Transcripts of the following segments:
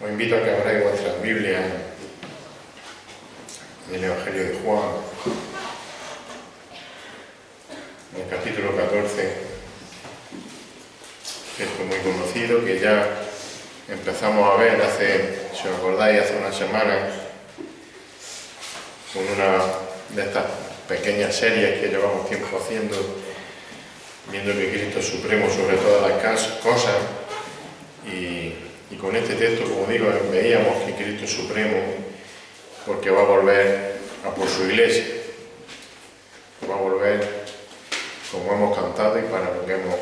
Os invito a que abráis vuestras Biblias en el Evangelio de Juan, en el capítulo 14, texto muy conocido que ya empezamos a ver si os acordáis, hace unas semanas, con una de estas pequeñas series que llevamos tiempo haciendo, viendo que Cristo es supremo sobre todas las cosas, y con este texto, como digo, veíamos que Cristo es supremo porque va a volver a por su iglesia, va a volver como hemos cantado y para lo que hemos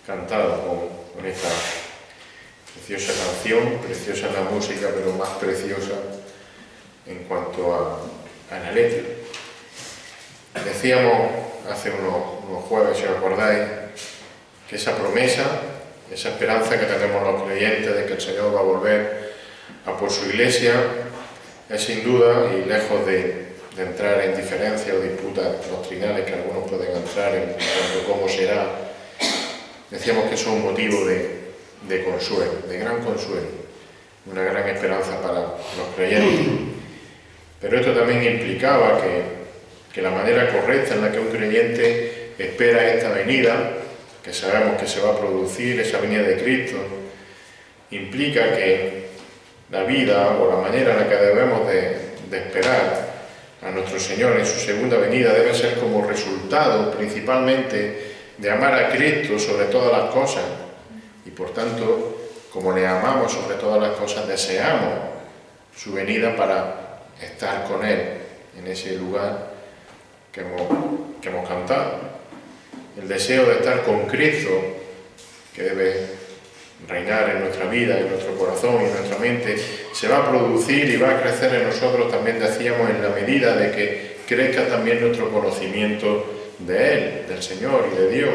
cantado, con esta preciosa canción, preciosa en la música, pero más preciosa en cuanto a la letra. Decíamos hace unos jueves, si os acordáis, que esa promesa, esa esperanza que tenemos los creyentes de que el Señor va a volver a por su iglesia, es sin duda, y lejos de entrar en diferencias o disputas doctrinales que algunos pueden entrar en cuanto a cómo será, decíamos que eso es un motivo de consuelo, de gran consuelo, una gran esperanza para los creyentes. Pero esto también implicaba que la manera correcta en la que un creyente espera esta venida, que sabemos que se va a producir, esa venida de Cristo, implica que la vida o la manera en la que debemos de esperar a nuestro Señor en su segunda venida debe ser como resultado principalmente de amar a Cristo sobre todas las cosas, y por tanto, como le amamos sobre todas las cosas, deseamos su venida para estar con Él en ese lugar que hemos cantado. El deseo de estar con Cristo, que debe reinar en nuestra vida, en nuestro corazón y en nuestra mente, se va a producir y va a crecer en nosotros, también decíamos, en la medida de que crezca también nuestro conocimiento de Él, del Señor y de Dios.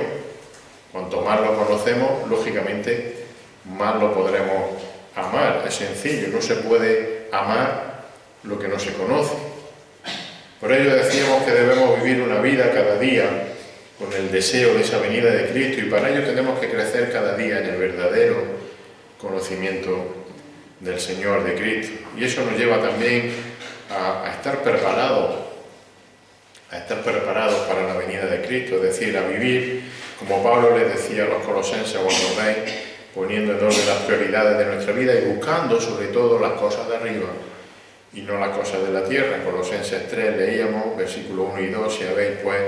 Cuanto más lo conocemos, lógicamente, más lo podremos amar. Es sencillo, no se puede amar lo que no se conoce. Por ello decíamos que debemos vivir una vida cada día con el deseo de esa venida de Cristo, y para ello tenemos que crecer cada día en el verdadero conocimiento del Señor, de Cristo. Y eso nos lleva también a estar preparados para la venida de Cristo, es decir, a vivir, como Pablo les decía a los colosenses, cuando veis, poniendo en orden las prioridades de nuestra vida y buscando sobre todo las cosas de arriba y no las cosas de la tierra. En Colosenses 3 leíamos, versículos 1 y 2, si habéis pues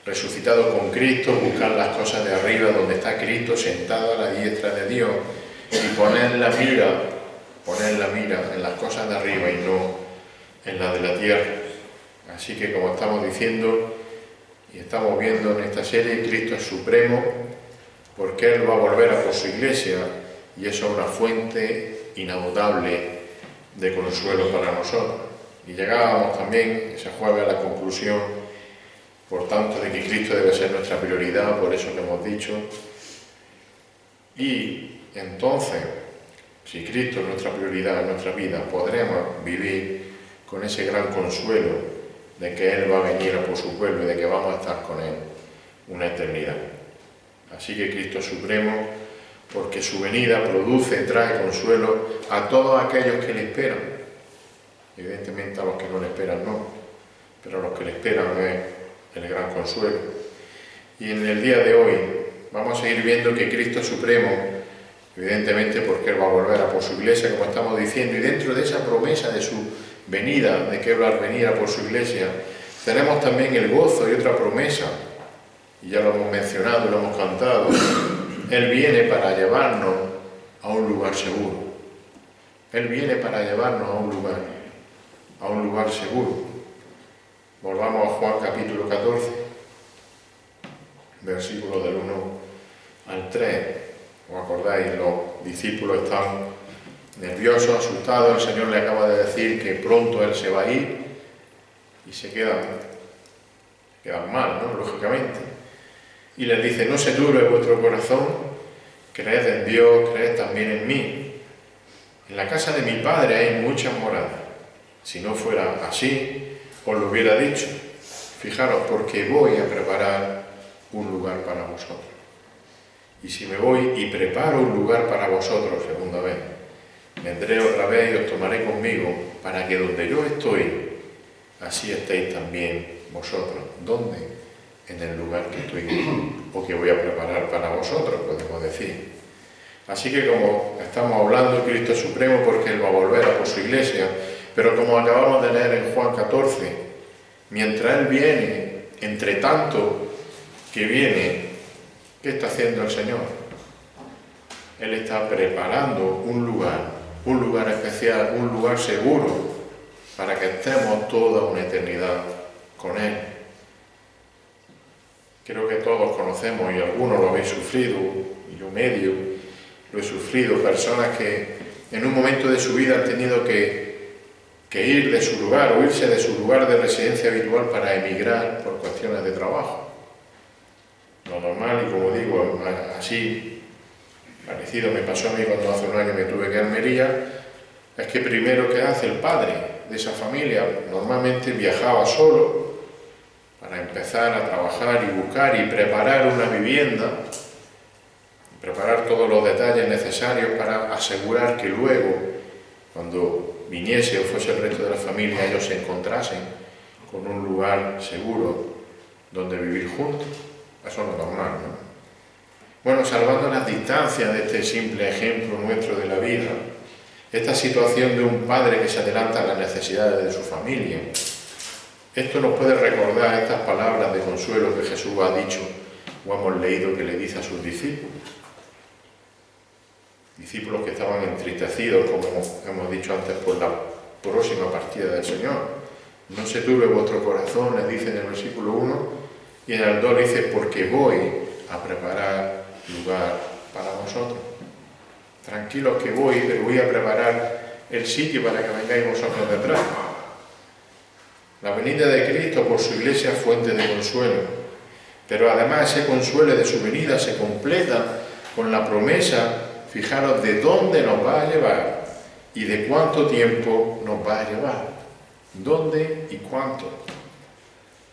resucitado con Cristo, buscar las cosas de arriba donde está Cristo sentado a la diestra de Dios, y poner la mira en las cosas de arriba y no en las de la tierra. Así que, como estamos diciendo y estamos viendo en esta serie, Cristo es supremo porque Él va a volver a por su iglesia, y eso es una fuente inagotable de consuelo para nosotros. Y llegábamos también ese jueves a la conclusión, por tanto, de que Cristo debe ser nuestra prioridad, por eso lo hemos dicho. Y entonces, si Cristo es nuestra prioridad en nuestra vida, podremos vivir con ese gran consuelo de que Él va a venir a por su pueblo y de que vamos a estar con Él una eternidad. Así que Cristo es supremo porque su venida trae consuelo a todos aquellos que le esperan. Evidentemente a los que no le esperan no, pero a los que le esperan es el gran consuelo. Y en el día de hoy vamos a seguir viendo que Cristo es supremo, evidentemente porque Él va a volver a por su iglesia, como estamos diciendo, y dentro de esa promesa de su venida, de que Él va a venir a por su iglesia, tenemos también el gozo y otra promesa, y ya lo hemos mencionado, lo hemos cantado. Él viene para llevarnos a un lugar seguro. Él viene para llevarnos a un lugar seguro. Volvamos a Juan capítulo 14, versículos del 1 al 3. ¿Os acordáis? Los discípulos están nerviosos, asustados. El Señor le acaba de decir que pronto Él se va a ir y se quedan mal, ¿no? Lógicamente. Y les dice: no se turbe vuestro corazón, creed en Dios, creed también en mí. En la casa de mi Padre hay muchas moradas. Si no fuera así, os lo hubiera dicho. Fijaros, porque voy a preparar un lugar para vosotros. Y si me voy y preparo un lugar para vosotros, segunda vez, vendré otra vez y os tomaré conmigo, para que donde yo estoy, así estéis también vosotros. ¿Dónde? En el lugar que estoy o que voy a preparar para vosotros, podemos decir. Así que como estamos hablando, Cristo es supremo porque Él va a volver a por su iglesia, pero como acabamos de leer en Juan 14, mientras Él viene, entre tanto que viene, ¿qué está haciendo el Señor? Él está preparando un lugar especial, un lugar seguro, para que estemos toda una eternidad con Él. Creo que todos conocemos, y algunos lo habéis sufrido, y yo medio lo he sufrido, personas que en un momento de su vida han tenido que ir de su lugar o irse de su lugar de residencia habitual para emigrar por cuestiones de trabajo. Lo normal, y como digo, así parecido me pasó a mí cuando hace un año me tuve que ir a Almería, es que primero que hace el padre de esa familia, normalmente viajaba solo para empezar a trabajar y buscar y preparar una vivienda, preparar todos los detalles necesarios para asegurar que luego, cuando viniese o fuese el resto de la familia, ellos se encontrasen con un lugar seguro donde vivir juntos. Eso es lo normal, ¿no? Bueno, salvando las distancias de este simple ejemplo nuestro de la vida, esta situación de un padre que se adelanta a las necesidades de su familia, esto nos puede recordar estas palabras de consuelo que Jesús ha dicho o hemos leído que le dice a sus discípulos que estaban entristecidos, como hemos dicho antes, por la próxima partida del Señor. No se turbe vuestro corazón, les dice en el versículo 1, y en el 2 dice, porque voy a preparar lugar para vosotros. Tranquilos que voy, pero voy a preparar el sitio para que vengáis vosotros detrás. La venida de Cristo por su iglesia es fuente de consuelo, pero además ese consuelo de su venida se completa con la promesa, fijaros, de dónde nos va a llevar y de cuánto tiempo nos va a llevar. ¿Dónde y cuánto?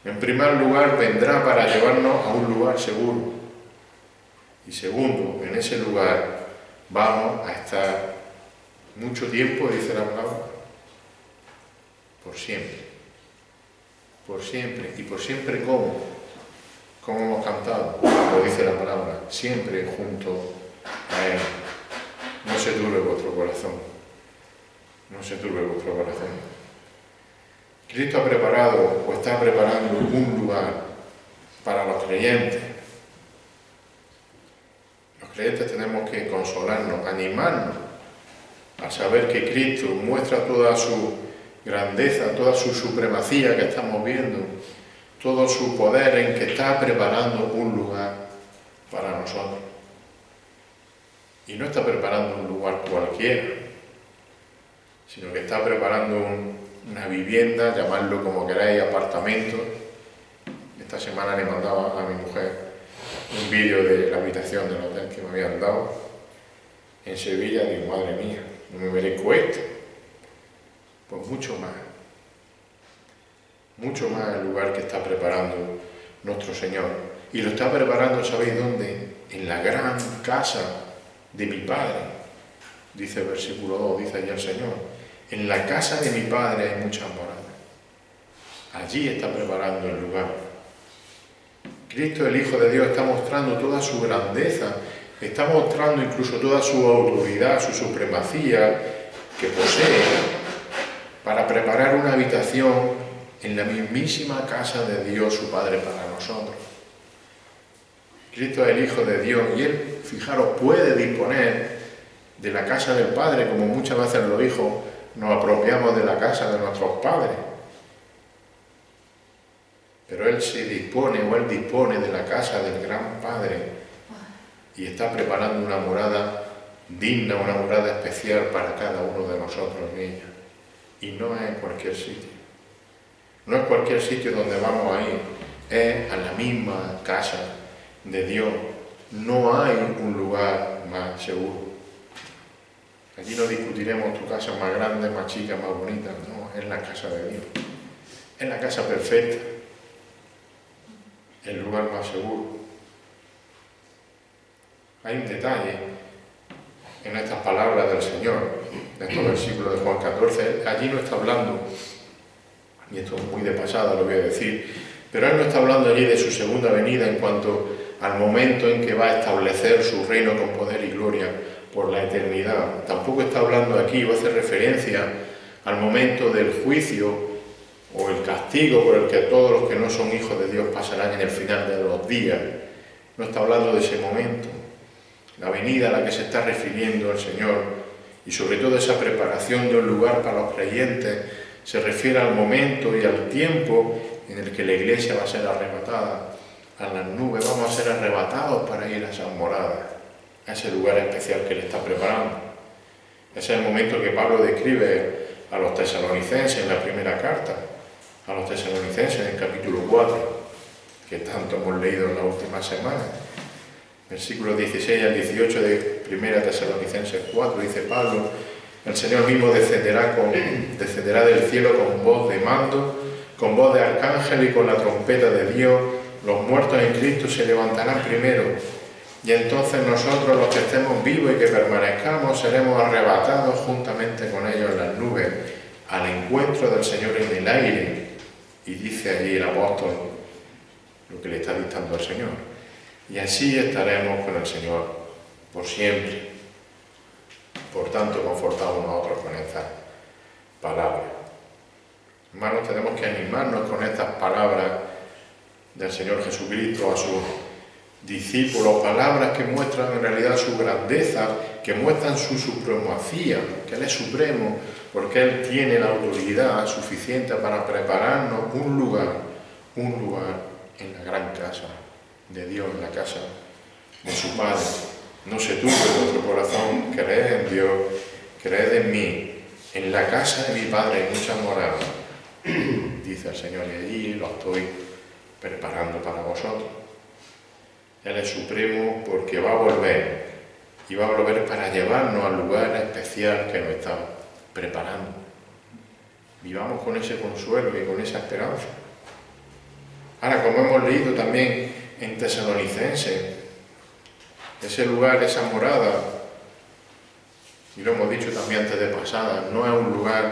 En primer lugar, vendrá para llevarnos a un lugar seguro. Y segundo, en ese lugar vamos a estar mucho tiempo, dice la palabra, por siempre. Por siempre. ¿Y por siempre cómo? Como hemos cantado, como dice la palabra, siempre junto a Él. No se turbe vuestro corazón. No se turbe vuestro corazón. Cristo ha preparado o está preparando un lugar para los creyentes. Los creyentes tenemos que consolarnos, animarnos a saber que Cristo muestra toda su grandeza, toda su supremacía que estamos viendo, todo su poder en que está preparando un lugar para nosotros. Y no está preparando un lugar cualquiera, sino que está preparando una vivienda, llamadlo como queráis, apartamento. Esta semana le mandaba a mi mujer un vídeo de la habitación del hotel que me habían dado en Sevilla. Digo, madre mía, no me merezco esto. Pues mucho más el lugar que está preparando nuestro Señor. Y lo está preparando, ¿sabéis dónde? En la gran casa de mi Padre, dice el versículo 2, dice allí el Señor. En la casa de mi Padre hay muchas moradas. Allí está preparando el lugar. Cristo, el Hijo de Dios, está mostrando toda su grandeza, está mostrando incluso toda su autoridad, su supremacía que posee, para preparar una habitación en la mismísima casa de Dios, su Padre, para nosotros. Cristo es el Hijo de Dios y Él, fijaros, puede disponer de la casa del Padre, como muchas veces los hijos nos apropiamos de la casa de nuestros padres. Pero Él se dispone, o Él dispone de la casa del gran Padre y está preparando una morada digna, una morada especial para cada uno de nosotros en ella. Y no es en cualquier sitio. No es cualquier sitio donde vamos a ir, es a la misma casa de Dios. No hay un lugar más seguro. Allí no discutiremos tu casa más grande, más chica, más bonita, no, es la casa de Dios. Es la casa perfecta, el lugar más seguro. Hay un detalle, en estas palabras del Señor, en estos versículos de Juan 14, allí no está hablando, y esto es muy de pasada, lo voy a decir, pero Él no está hablando allí de su segunda venida en cuanto al momento en que va a establecer su reino con poder y gloria por la eternidad. Tampoco está hablando aquí, o hace referencia al momento del juicio o el castigo por el que todos los que no son hijos de Dios pasarán en el final de los días. No está hablando de ese momento. La venida a la que se está refiriendo el Señor, y sobre todo esa preparación de un lugar para los creyentes, se refiere al momento y al tiempo en el que la Iglesia va a ser arrebatada a las nubes. Vamos a ser arrebatados para ir a esas moradas, a ese lugar especial que Él está preparando. Ese es el momento que Pablo describe a los tesalonicenses en la primera carta, a los tesalonicenses en el capítulo 4, que tanto hemos leído en la última semana. Versículos 16 al 18 de 1 Tesalonicenses 4, dice Pablo: el Señor mismo descenderá del cielo con voz de mando, con voz de arcángel y con la trompeta de Dios. Los muertos en Cristo se levantarán primero, y entonces nosotros, los que estemos vivos y que permanezcamos, seremos arrebatados juntamente con ellos en las nubes, al encuentro del Señor en el aire. Y dice allí el apóstol lo que le está dictando al Señor: y así estaremos con el Señor por siempre. Por tanto, confortamos a otros con estas palabras. Hermanos, tenemos que animarnos con estas palabras del Señor Jesucristo a sus discípulos, palabras que muestran en realidad su grandeza, que muestran su supremacía, que Él es supremo, porque Él tiene la autoridad suficiente para prepararnos un lugar en la gran casa de Dios, en la casa de su Padre. No se turbe vuestro corazón, creed en Dios, creed en mí. En la casa de mi Padre hay muchas moradas, dice el Señor, y allí lo estoy preparando para vosotros. Él es supremo porque va a volver, y va a volver para llevarnos al lugar especial que nos está preparando. Vivamos con ese consuelo y con esa esperanza. Ahora, como hemos leído también en Tesalonicenses, ese lugar, esa morada, y lo hemos dicho también antes de pasada, no es un lugar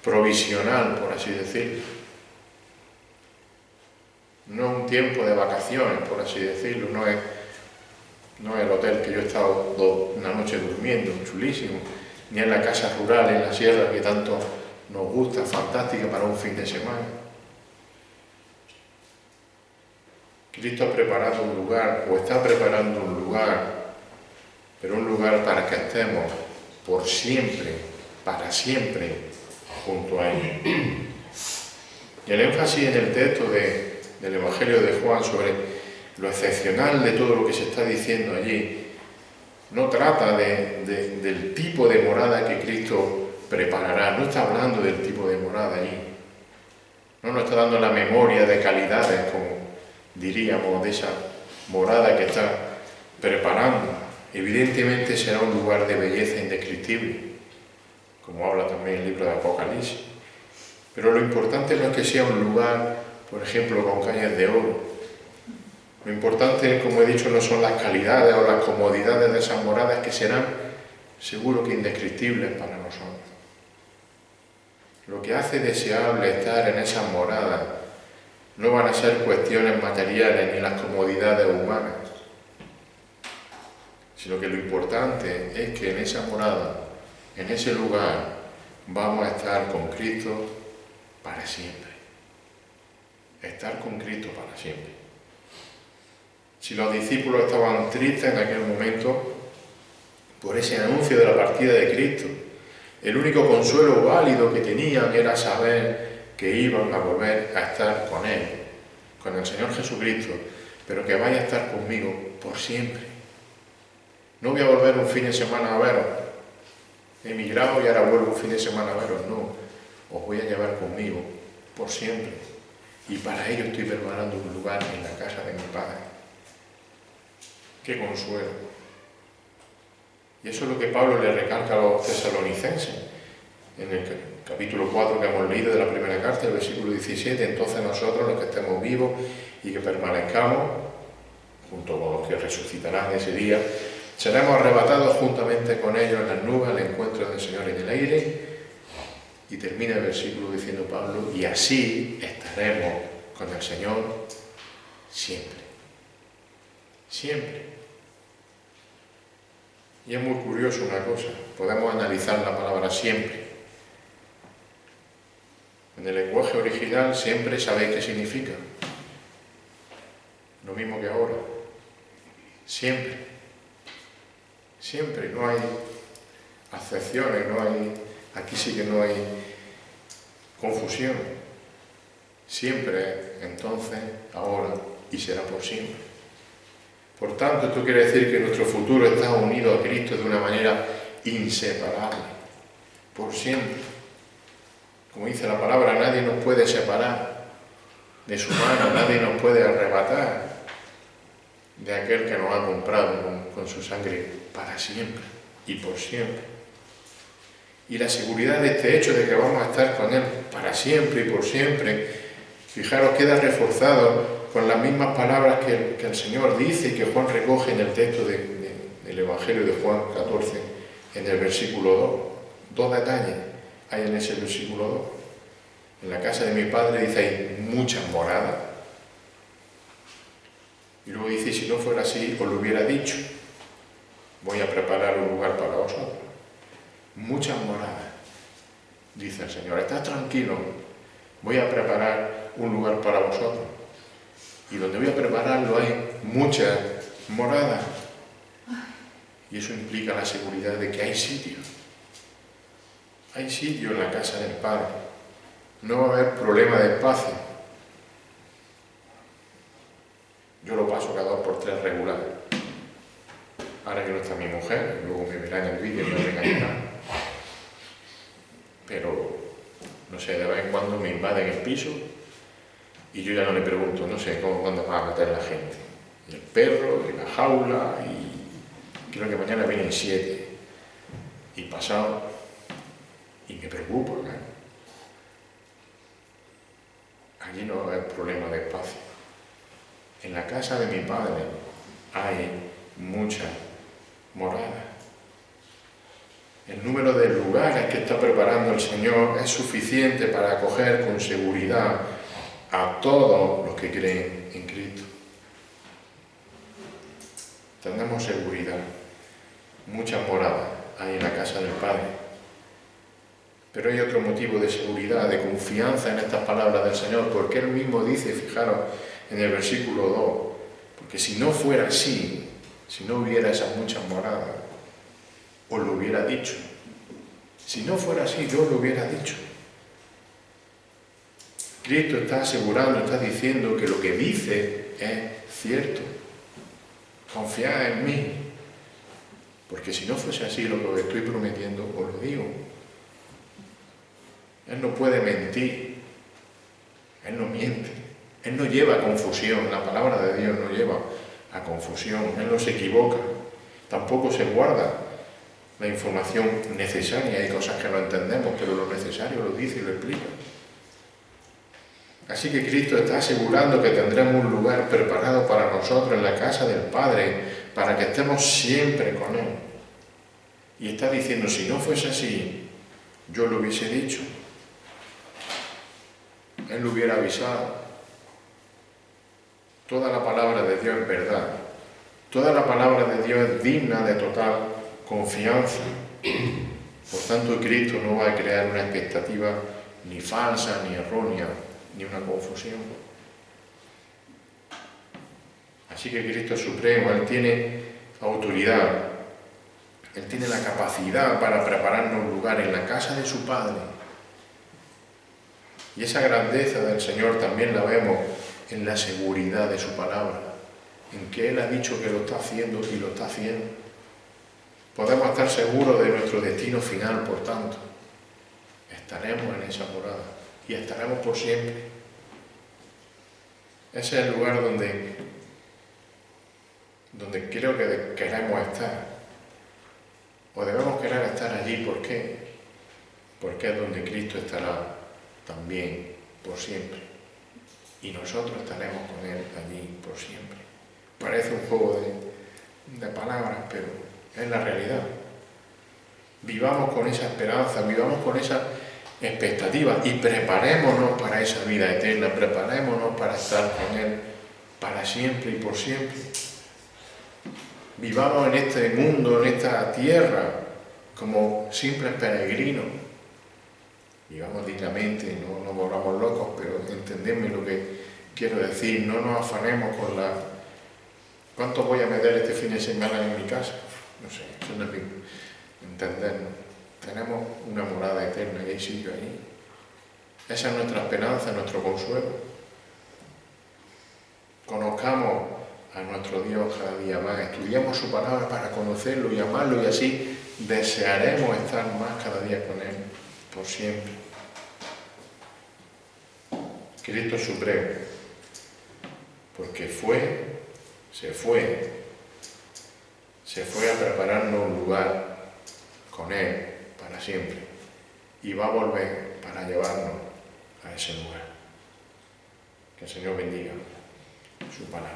provisional, por así decirlo. No es un tiempo de vacaciones, por así decirlo. No es el hotel que yo he estado una noche durmiendo, chulísimo, ni en la casa rural en la sierra que tanto nos gusta, fantástica para un fin de semana. Cristo ha preparado un lugar, o está preparando un lugar, pero un lugar para que estemos por siempre, para siempre, junto a Él. Y el énfasis en el texto del Evangelio de Juan sobre lo excepcional de todo lo que se está diciendo allí, no trata del tipo de morada que Cristo preparará, no está hablando del tipo de morada allí, no nos está dando la memoria de calidades, como diríamos, de esa morada que está preparando. Evidentemente será un lugar de belleza indescriptible, como habla también el libro de Apocalipsis. Pero lo importante no es que sea un lugar, por ejemplo, con calles de oro. Lo importante, como he dicho, no son las calidades o las comodidades de esas moradas, que serán seguro que indescriptibles para nosotros. Lo que hace deseable estar en esas moradas no van a ser cuestiones materiales ni las comodidades humanas, sino que lo importante es que en esa morada, en ese lugar, vamos a estar con Cristo para siempre. Estar con Cristo para siempre. Si los discípulos estaban tristes en aquel momento por ese anuncio de la partida de Cristo, el único consuelo válido que tenían era saber que iban a volver a estar con Él, con el Señor Jesucristo, pero que vaya a estar conmigo por siempre. No voy a volver un fin de semana a veros, he emigrado y ahora vuelvo un fin de semana a veros, no, os voy a llevar conmigo por siempre, y para ello estoy preparando un lugar en la casa de mi Padre. ¡Qué consuelo! Y eso es lo que Pablo le recalca a los tesalonicenses en el capítulo 4 que hemos leído de la primera carta, el versículo 17. Entonces nosotros, los que estemos vivos y que permanezcamos, junto con los que resucitarán ese día, Seremos arrebatados juntamente con ellos en las nubes al encuentro del Señor en el aire. Y termina el versículo diciendo Pablo, y así estaremos con el Señor siempre. Siempre. Y es muy curioso una cosa, podemos analizar la palabra siempre. En el lenguaje original siempre sabéis qué significa. Lo mismo que ahora. Siempre. Siempre. No hay acepciones, no hay... Aquí sí que no hay confusión. Siempre, entonces, ahora y será por siempre. Por tanto, esto quiere decir que nuestro futuro está unido a Cristo de una manera inseparable, por siempre. Como dice la palabra, nadie nos puede separar de su mano, nadie nos puede arrebatar de aquel que nos ha comprado con su sangre para siempre y por siempre. Y la seguridad de este hecho de que vamos a estar con Él para siempre y por siempre, fijaros, queda reforzado con las mismas palabras que el Señor dice y que Juan recoge en el texto del Evangelio de Juan 14, en el versículo 2. Dos detalles hay en ese versículo 2. En la casa de mi Padre dice hay muchas moradas. Y luego dice, si no fuera así, os lo hubiera dicho. Voy a preparar un lugar para vosotros. Muchas moradas, dice el Señor. Estad tranquilo, voy a preparar un lugar para vosotros. Y donde voy a prepararlo hay muchas moradas. Y eso implica la seguridad de que hay sitio. Hay sitio en la casa del Padre. No va a haber problema de espacio. Yo lo paso cada 2 por 3 regular. Ahora que no está mi mujer, luego me verá en el vídeo y me regañará. Pero, no sé, de vez en cuando me invaden el piso y yo ya no le pregunto, no sé, ¿dónde va a meter la gente? Y el perro, y la jaula, y creo que mañana vienen 7. Y pasado, y me preocupo, ¿no? Allí no va a haber problema de espacio. En la casa de mi Padre hay muchas moradas. El número de lugares que está preparando el Señor es suficiente para acoger con seguridad a todos los que creen en Cristo. Tenemos seguridad. Muchas moradas hay en la casa del Padre. Pero hay otro motivo de seguridad, de confianza en estas palabras del Señor, porque Él mismo dice, fijaros, en el versículo 2, porque si no fuera así, si no hubiera esas muchas moradas, os lo hubiera dicho. Si no fuera así, yo lo hubiera dicho. Cristo está asegurando, está diciendo que lo que dice es cierto. Confiad en mí. Porque si no fuese así lo que os estoy prometiendo, os lo digo. Él no puede mentir. Él no miente. Él no lleva a confusión. La palabra de Dios no lleva a confusión. Él no se equivoca. Tampoco se guarda la información necesaria. Hay cosas que no entendemos, pero lo necesario lo dice y lo explica. Así que Cristo está asegurando que tendremos un lugar preparado para nosotros en la casa del Padre, para que estemos siempre con Él. Y está diciendo, si no fuese así, yo lo hubiese dicho. Él lo hubiera avisado. Toda la palabra de Dios es verdad. Toda la palabra de Dios es digna de total confianza. Por tanto, Cristo no va a crear una expectativa ni falsa, ni errónea, ni una confusión. Así que Cristo es supremo, Él tiene autoridad, Él tiene la capacidad para prepararnos un lugar en la casa de su Padre. Y esa grandeza del Señor también la vemos en la seguridad de su palabra, en que Él ha dicho que lo está haciendo y lo está haciendo. Podemos estar seguros de nuestro destino final, por tanto. Estaremos en esa morada y estaremos por siempre. Ese es el lugar donde creo que queremos estar. O debemos querer estar allí. ¿Por qué? Porque es donde Cristo estará también por siempre. Y nosotros estaremos con Él allí por siempre. Parece un juego de palabras, pero es la realidad. Vivamos con esa esperanza, vivamos con esa expectativa y preparémonos para esa vida eterna, preparémonos para estar con Él para siempre y por siempre. Vivamos en este mundo, en esta tierra, como simples peregrinos. Vivamos dignamente, no nos volvamos locos, pero entendedme lo que quiero decir. No nos afanemos con la... ¿Cuánto voy a meter este fin de semana en mi casa? No sé, eso no es entendernos. Tenemos una morada eterna y hay sitio ahí. Esa es nuestra esperanza, nuestro consuelo. Conozcamos a nuestro Dios cada día más, estudiamos su palabra para conocerlo y amarlo, y así desearemos estar más cada día con Él, por siempre. Cristo Supremo, porque se fue a prepararnos un lugar con Él para siempre, y va a volver para llevarnos a ese lugar. Que el Señor bendiga su palabra.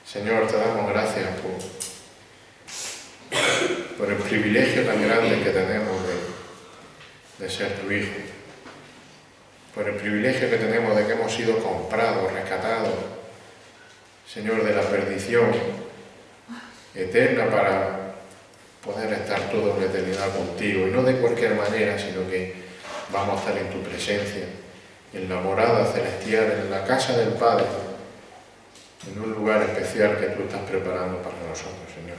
Señor, te damos gracias por el privilegio tan grande que tenemos de ser tu Hijo, por el privilegio que tenemos de que hemos sido comprados, rescatados, Señor, de la perdición eterna para poder estar toda una eternidad contigo, y no de cualquier manera, sino que vamos a estar en tu presencia, en la morada celestial, en la casa del Padre, en un lugar especial que tú estás preparando para nosotros, Señor.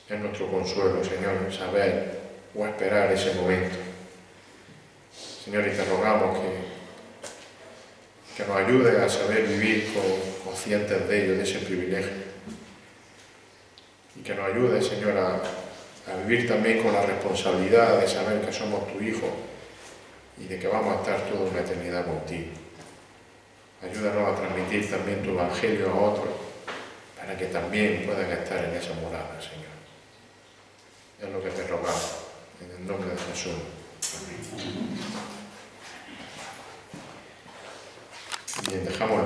Es nuestro consuelo, Señor, saber o esperar ese momento. Señor, y te rogamos que nos ayudes a saber vivir conscientes de ello, de ese privilegio. Y que nos ayudes, Señor, a vivir también con la responsabilidad de saber que somos tu Hijo y de que vamos a estar toda una eternidad contigo. Ayúdanos a transmitir también tu Evangelio a otros, para que también puedan estar en esa morada, Señor. Es lo que te rogamos, en el nombre de Jesús. Amén. Bien, dejamos